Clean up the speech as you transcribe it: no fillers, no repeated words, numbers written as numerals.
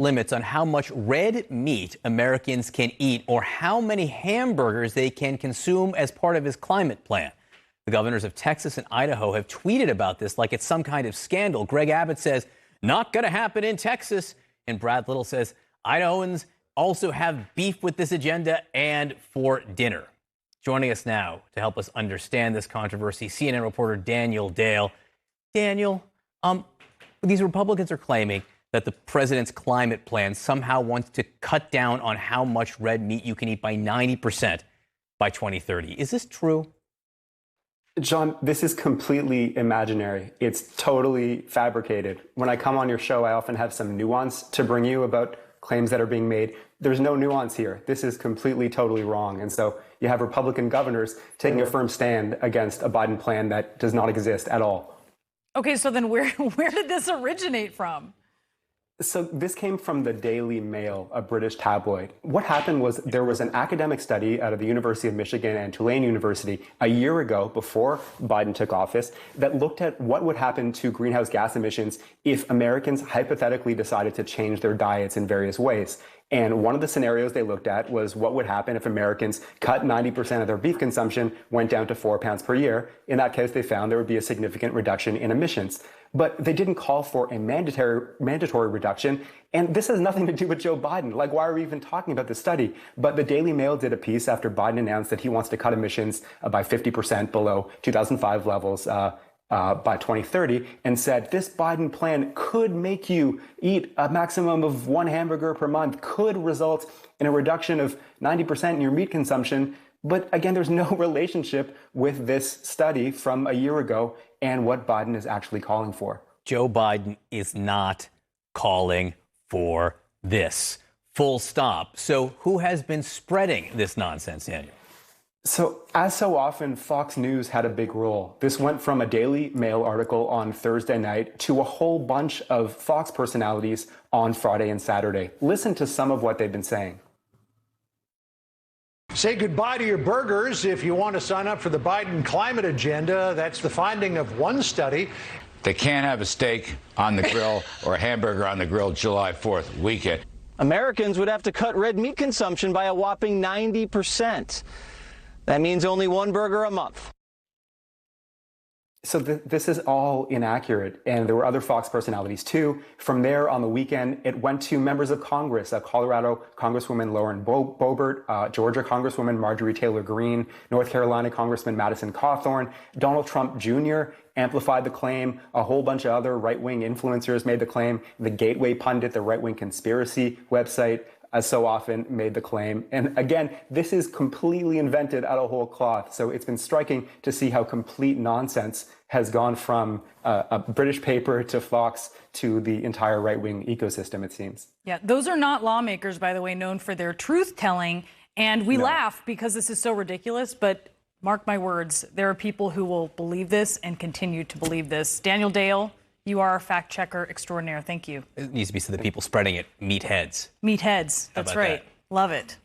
limits on how much red meat Americans can eat or how many hamburgers they can consume as part of his climate plan. The governors of Texas and Idaho have tweeted about this like it's some kind of scandal. Greg Abbott says, not going to happen in Texas. And Brad Little says, Idahoans also have beef with this agenda and for dinner. Joining us now to help us understand this controversy, CNN reporter Daniel Dale. Daniel, these Republicans are claiming that the president's climate plan somehow wants to cut down on how much red meat you can eat by 90% by 2030. Is this true? John, this is completely imaginary. It's totally fabricated. When I come on your show, I often have some nuance to bring you about claims that are being made. There's no nuance here. This is completely, totally wrong. And so you have Republican governors taking a firm stand against a Biden plan that does not exist at all. Okay, so then where did this originate from? So this came from the Daily Mail, a British tabloid. What happened was there was an academic study out of the University of Michigan and Tulane University a year ago before Biden took office that looked at what would happen to greenhouse gas emissions if Americans hypothetically decided to change their diets in various ways. And one of the scenarios they looked at was what would happen if Americans cut 90% of their beef consumption, went down to 4 pounds per year. In that case, they found there would be a significant reduction in emissions. But they didn't call for a mandatory reduction. And this has nothing to do with Joe Biden. Like, why are we even talking about this study? But the Daily Mail did a piece after Biden announced that he wants to cut emissions by 50% below 2005 levels by 2030, and said this Biden plan could make you eat a maximum of 1 hamburger per month, could result in a reduction of 90% in your meat consumption. But again, there's no relationship with this study from a year ago and what Biden is actually calling for. Joe Biden is not calling for this. Full stop. So who has been spreading this nonsense, Daniel? So, as so often, Fox News had a big role. This went from a Daily Mail article on Thursday night to a whole bunch of Fox personalities on Friday and Saturday. Listen to some of what they've been saying. Say goodbye to your burgers if you want to sign up for the Biden climate agenda. That's the finding of one study. They can't have a steak on the grill or a hamburger on the grill July 4th weekend. Americans would have to cut red meat consumption by a whopping 90%. That means only 1 burger a month. So this is all inaccurate, and there were other Fox personalities too. From there, on the weekend, it went to members of Congress, Colorado Congresswoman Lauren Boebert, Georgia Congresswoman Marjorie Taylor Greene, North Carolina Congressman Madison Cawthorn, Donald Trump Jr. amplified the claim. A whole bunch of other right-wing influencers made the claim. The Gateway Pundit, the right-wing conspiracy website, as so often, made the claim. And again, this is completely invented out of whole cloth. So it's been striking to see how complete nonsense has gone from a British paper to Fox to the entire right-wing ecosystem, it seems. Yeah, those are not lawmakers, by the way, known for their truth-telling. And we laugh because this is so ridiculous, but mark my words, there are people who will believe this and continue to believe this. Daniel Dale, you are a fact checker extraordinaire. Thank you. It needs to be so the people spreading it, meatheads. Meatheads. That's right. Love it.